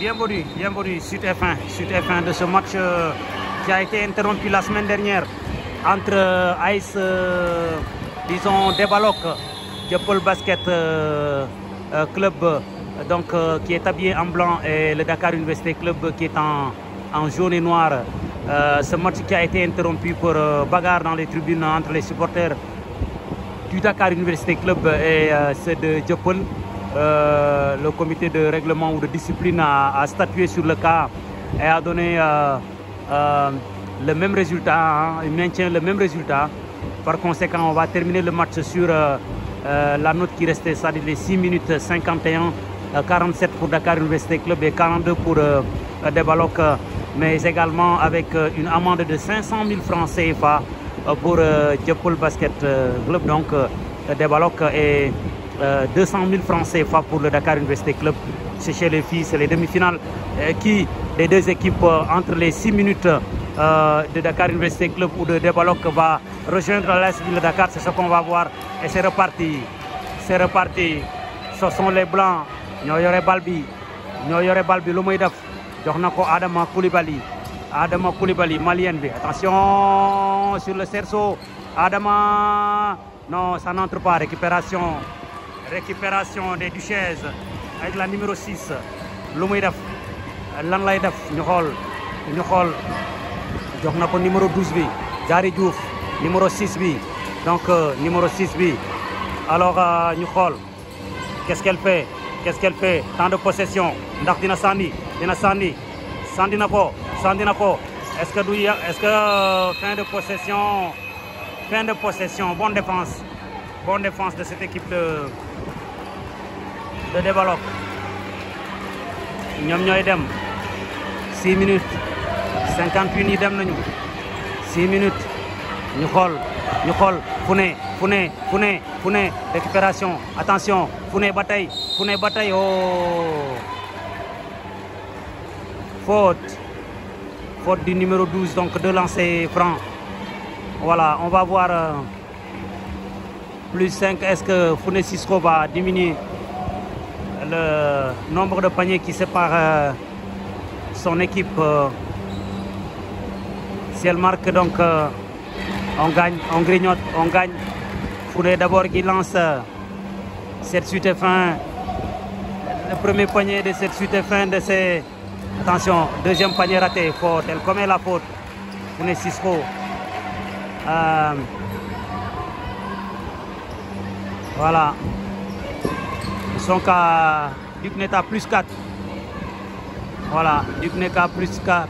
Bienvenue sur F1 de ce match qui a été interrompu la semaine dernière entre AS, disons, Debaloc, Dieuppeul Basket Club, donc, qui est habillé en blanc, et le Dakar Université Club qui est en jaune et noir. Ce match qui a été interrompu pour bagarre dans les tribunes entre les supporters du Dakar Université Club et ceux de Dieuppeul. Le comité de règlement ou de discipline a statué sur le cas et a donné le même résultat, il maintient le même résultat. Par conséquent, on va terminer le match sur la note qui restait, c'est-à-dire les 6 minutes 51, 47 pour Dakar Université Club et 42 pour Debaloc, mais également avec une amende de 500 000 francs CFA pour Dieuppeul Basket Club, donc Debaloc, et 200 000 francs CFA pour le Dakar Université Club. C'est chez les filles, c'est les demi-finales qui, les deux équipes, entre les 6 minutes de Dakar Université Club ou de Debaloc, va rejoindre l'AS Ville de Dakar. C'est ce qu'on va voir et c'est reparti. C'est reparti. Ce sont les blancs. Ñoo yore bal bi lu muy def jox na ko Adama Koulibaly malien bi. Attention sur le cerceau. Adama, non, ça n'entre pas. Récupération des Duchesses avec la numéro 6. lu muy def lan lay def ñu xool jox na ko numéro 12 bi Diary Diouf, numéro 6 bi, donc numéro 6 bi. Alors ñu xool qu'est-ce qu'elle fait, temps de possession ndax dina sànni sànni na ko. Est-ce que fin de possession, bonne défense de cette équipe de Debaloc. ñoom ñooy dem 6 minutes 58 yi dem nañu 6 minutes ñu xool Founé récupération, attention, Founé ba tey oh, faute du numéro 12, donc 2 lancers francs. Voilà, on va voir plus 5. Est-ce que Founé Sissoko va diminuer le nombre de paniers qui séparent son équipe? Si elle marque, donc on gagne, on grignote, on gagne. Founé d'abord qui lance cette suite F1. Le premier panier de cette suite F1 de ses... Attention, deuxième panier raté, faute. Elle commet la faute. Founé Sissoko. Voilà. Ils sont qu'à Duc Neta plus 4. Voilà, Duc Neta plus 4.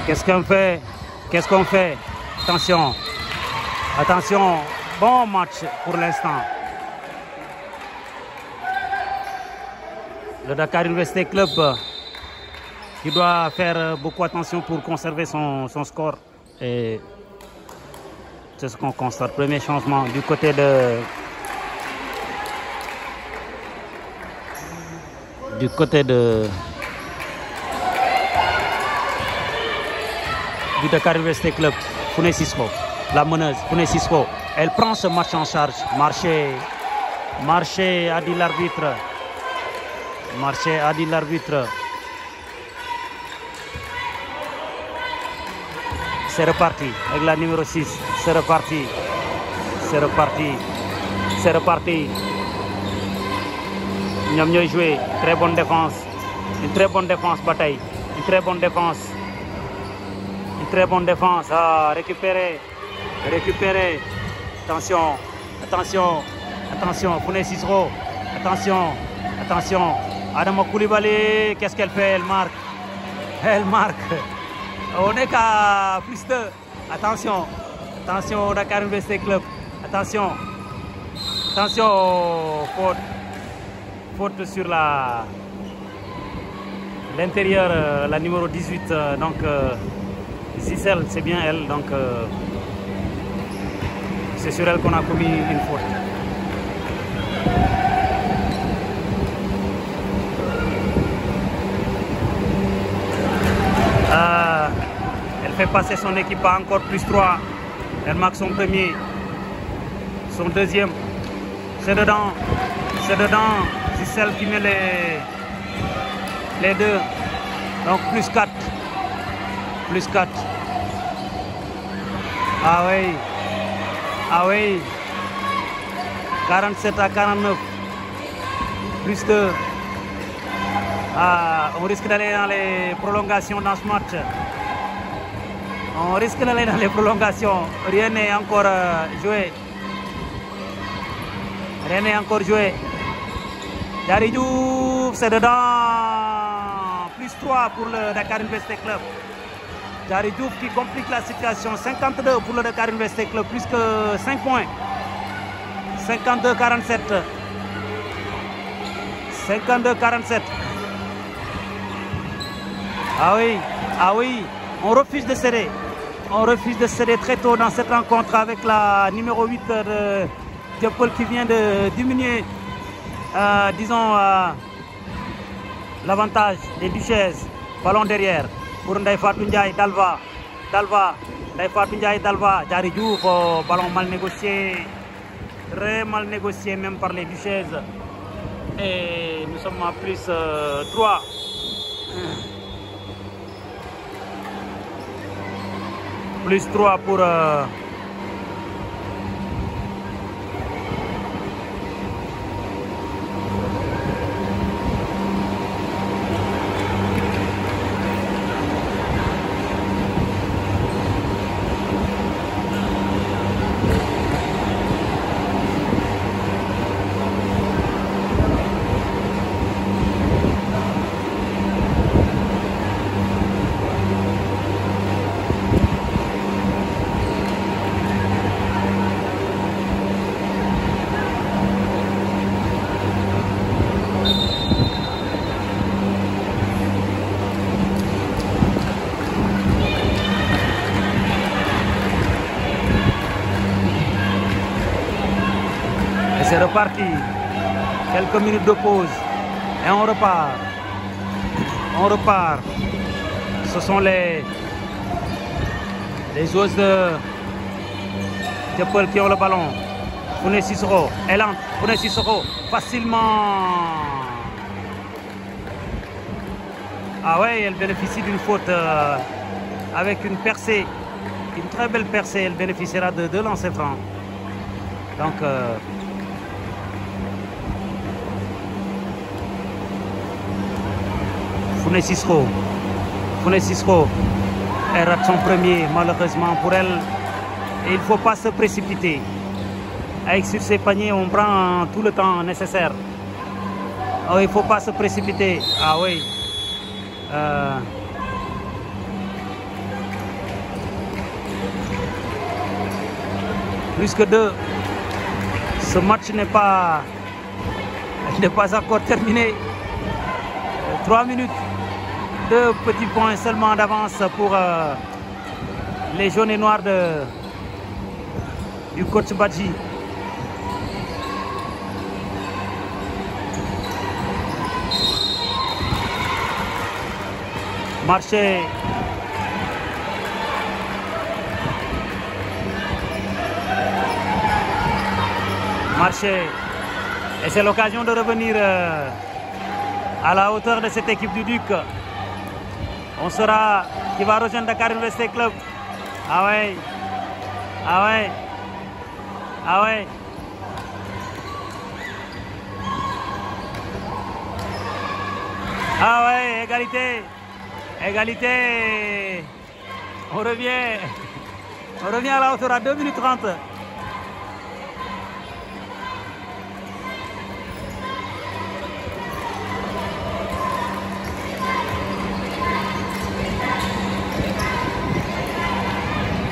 Qu'est-ce qu'on fait? Attention, bon match pour l'instant. Le Dakar Université Club qui doit faire beaucoup attention pour conserver son score. Et c'est ce qu'on constate. Premier changement du côté du Dakar Université Club. Founé Sissoko, la meneuse, Founé Sissoko. Elle prend ce match en charge. Marché, a dit l'arbitre. C'est reparti avec la numéro 6. C'est reparti. Ñoom ñooy jouer. Très bonne défense. Une très bonne défense, bataille. Une très bonne défense. Ah, récupérer. Attention. Founé Sissoko. Attention. Adama Koulibaly, qu'est-ce qu'elle fait? Elle marque. On est qu'à plus 2. Attention Dakar Université Club. Attention. Faute sur l'intérieur, la numéro 18. Donc Zissel, c'est bien elle. Donc c'est sur elle qu'on a commis une faute. Elle fait passer son équipe à encore plus 3. Elle marque son premier. Son deuxième. C'est dedans. C'est dedans. C'est celle qui met les deux. Donc plus 4. Plus 4. Ah oui. Ah oui. 47 à 49. Plus 2. Ah, on risque d'aller dans les prolongations dans ce match. On risque d'aller dans les prolongations. Rien n'est encore joué. Rien n'est encore joué. Diary Diouf, c'est dedans. Plus 3 pour le Dakar Université Club. Diary Diouf qui complique la situation. 52 pour le Dakar Université Club. Plus que 5 points. 52-47. 52-47. Ah oui, ah oui, on refuse de céder. On refuse de céder très tôt dans cette rencontre avec la numéro 8 de Dieuppeul qui vient de diminuer, disons, l'avantage des Duchesses. Ballon derrière pour Ndeye Fatou Ndiaye, Dalva, Ndeye Fatou Ndiaye, Dalva, Diary Diouf, ballon mal négocié, très mal négocié même par les Duchesses. Et nous sommes à plus 3. Plus 3 pour c'est reparti. Quelques minutes de pause. Et on repart. On repart. Ce sont les joueuses de Dieuppeul qui ont le ballon. Founé Sissoko. Elle entre. Founé Sissoko. Facilement. Ah ouais, elle bénéficie d'une faute avec une percée. Une très belle percée. Elle bénéficiera de 2 lancers francs. Donc... Founé Sissoko, elle rate son premier malheureusement pour elle. Et il ne faut pas se précipiter. Avec sur ces paniers, on prend tout le temps nécessaire. Oh, il ne faut pas se précipiter. Ah oui. Plus que 2. Ce match n'est pas encore terminé. 3 minutes. 2 petits points seulement d'avance pour les jaunes et noirs du coach Badji. Marché. Et c'est l'occasion de revenir à la hauteur de cette équipe du Duc. On saura qui va rejoindre Dakar Université Club. Ah ouais. Ah ouais. Ah ouais. Ah ouais, égalité. Égalité. On revient à la hauteur à 2 minutes 30.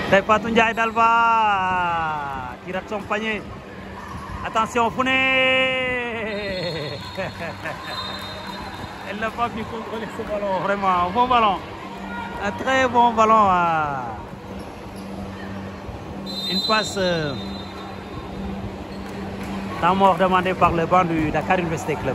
Ndeye Fatou Ndiaye, Dalva qui rate son panier. Attention, Founé. Elle n'a pas pu contrôler ce ballon, vraiment, un bon ballon. Un très bon ballon. Une passe temps mort demandée par le banc du Dakar Université Club.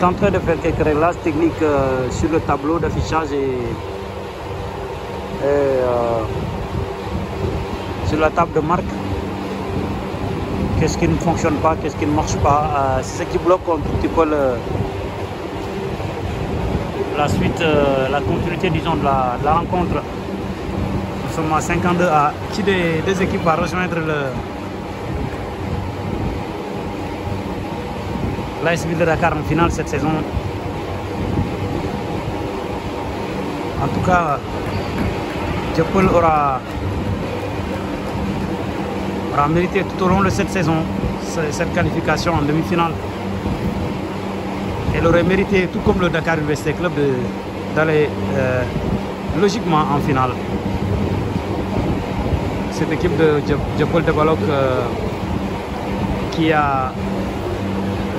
en train de faire quelques réglages techniques sur le tableau d'affichage et sur la table de marque. Qu'est-ce qui ne fonctionne pas, qu'est-ce qui ne marche pas. C'est ce qui bloque un tout petit peu la suite, la continuité, disons, de la rencontre. Nous sommes à 52 à qui des deux équipes va rejoindre l'AS Ville de Dakar en finale cette saison. En tout cas, Dieuppeul aura mérité tout au long de cette saison cette qualification en demi-finale. Elle aurait mérité, tout comme le Dakar Université Club, d'aller logiquement en finale. Cette équipe de Dieuppeul Dabalok qui a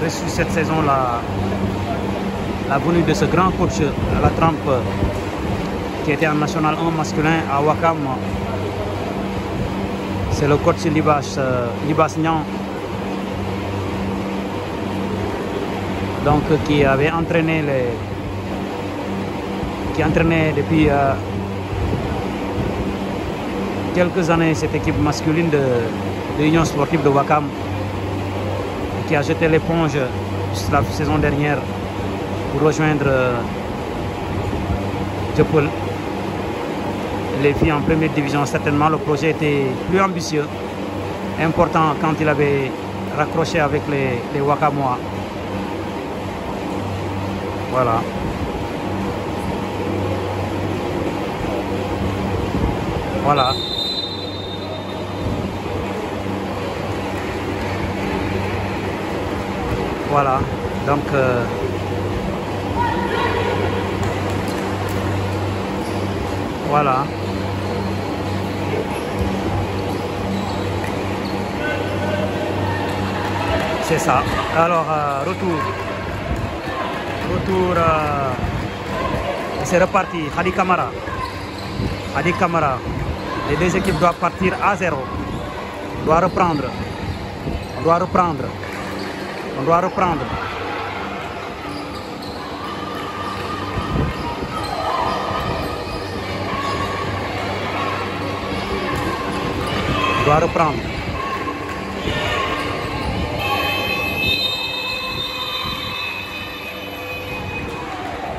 reçu cette saison la venue de ce grand coach à la trempe qui était en National 1 masculin à Ouakam. C'est le coach Libas Niang, donc qui avait entraîné qui entraînait depuis quelques années cette équipe masculine de l'Union sportive de Ouakam, qui a jeté l'éponge la saison dernière pour rejoindre Dieuppeul. Les filles en première division, certainement le projet était plus ambitieux, important quand il avait raccroché avec les Ouakamois. Voilà. Voilà. Voilà. Donc voilà. C'est ça. Alors, retour. C'est reparti. Hadi Camara. Les deux équipes doivent partir à 0. On doit reprendre. On doit reprendre.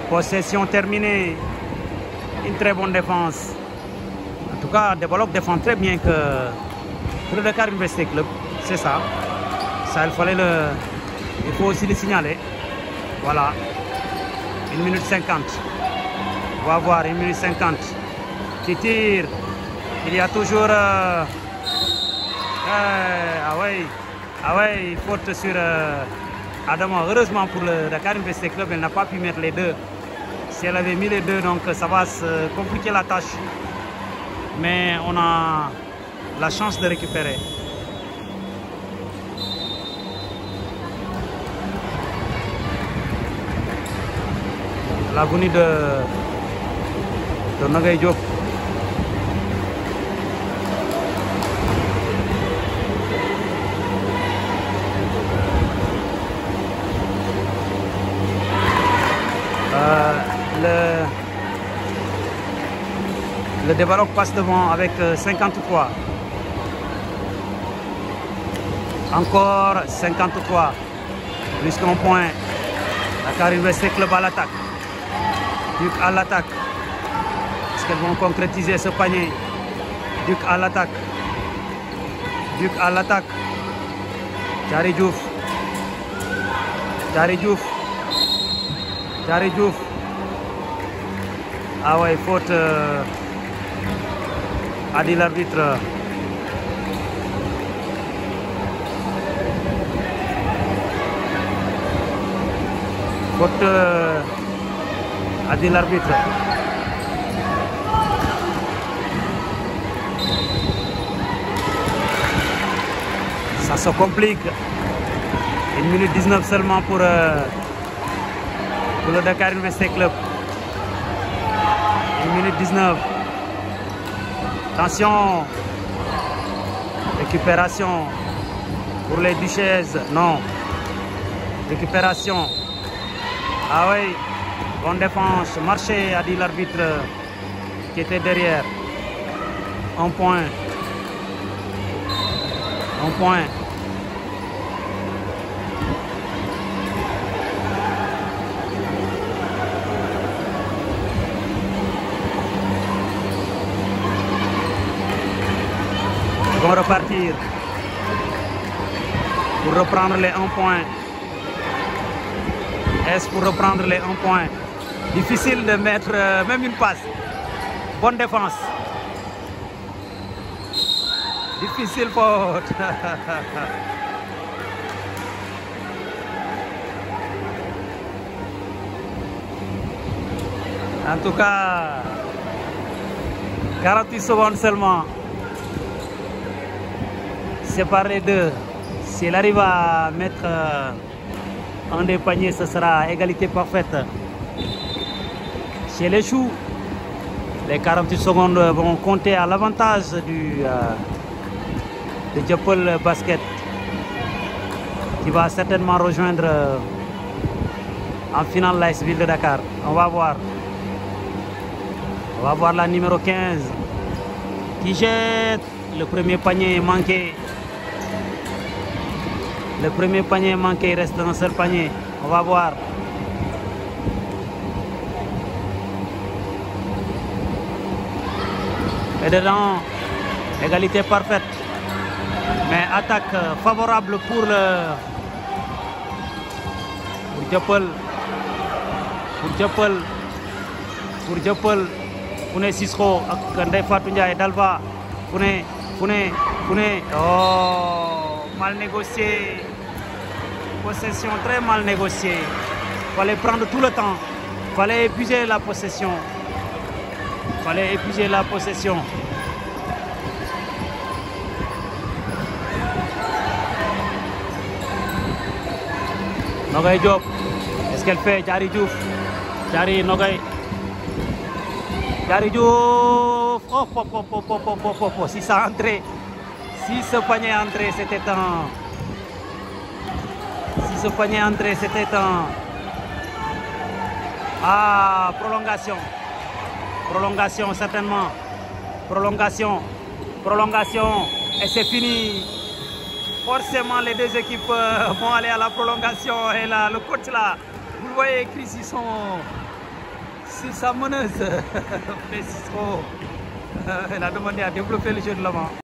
Possession terminée. Une très bonne défense. En tout cas, Dabalok défend très bien que le Dakar Université Club. C'est ça. Ça, il faut aussi le signaler. Voilà. 1 minute 50. On va voir 1 minute 50. Qui tire. Il y a toujours... ah ouais, faute sur Adama. Heureusement pour le Dakar Université Club, elle n'a pas pu mettre les deux. Si elle avait mis les deux, donc ça va se compliquer la tâche. Mais on a la chance de récupérer. La venue de Nogay Diop. Le Dabalok passe devant avec 53. Encore 53. Plus qu'un point. Dakar Université Club à l'attaque. Duc à l'attaque. Est-ce qu'elles vont concrétiser ce panier? Duc à l'attaque. Thiary Diouf. Ah ouais, faute. A dit l'arbitre. Faute. A dit l'arbitre. Ça se complique. 1 minute 19 seulement pour le Dakar Université Club. 1 minute 19. Attention. Récupération pour les Duchesses. Non. Récupération. Ah oui, bonne défense, marché, a dit l'arbitre qui était derrière. Un point. Un point. Ils vont repartir pour reprendre les 1 point. Est-ce pour reprendre les 1 point? Difficile de mettre même une passe. Bonne défense. Difficile faute. En tout cas, 48 secondes seulement. Séparé les deux. S'il arrive à mettre un des paniers, ce sera égalité parfaite. Chez les Choux, les 48 secondes vont compter à l'avantage de Dieuppeul Basket, qui va certainement rejoindre en finale l'AS Ville de Dakar. On va voir. On va voir la numéro 15 qui jette. Le premier panier manqué. Le premier panier manqué, il reste un seul panier. On va voir. Et dedans, égalité parfaite. Mais attaque favorable pour Dieuppeul. Pour Dieuppeul. Founé Sissoko ak Ndeye Fatou Ndiaye Dalva. Founé. Oh, mal négocié. Possession très mal négociée. Il fallait prendre tout le temps. Il fallait épuiser la possession. Nogay Diop. Est-ce qu'elle fait Diary Diouf? Diary Nogay. Diary Diouf. Oh, si ça entrait. Si ce panier entré, c'était un. Si ce panier entré, c'était un. Ah, prolongation. Prolongation, certainement. Prolongation. Et c'est fini. Forcément, les deux équipes vont aller à la prolongation. Et là, le coach là, vous voyez écrit sur sa meneuse. Elle a demandé à développer le jeu de l'avant.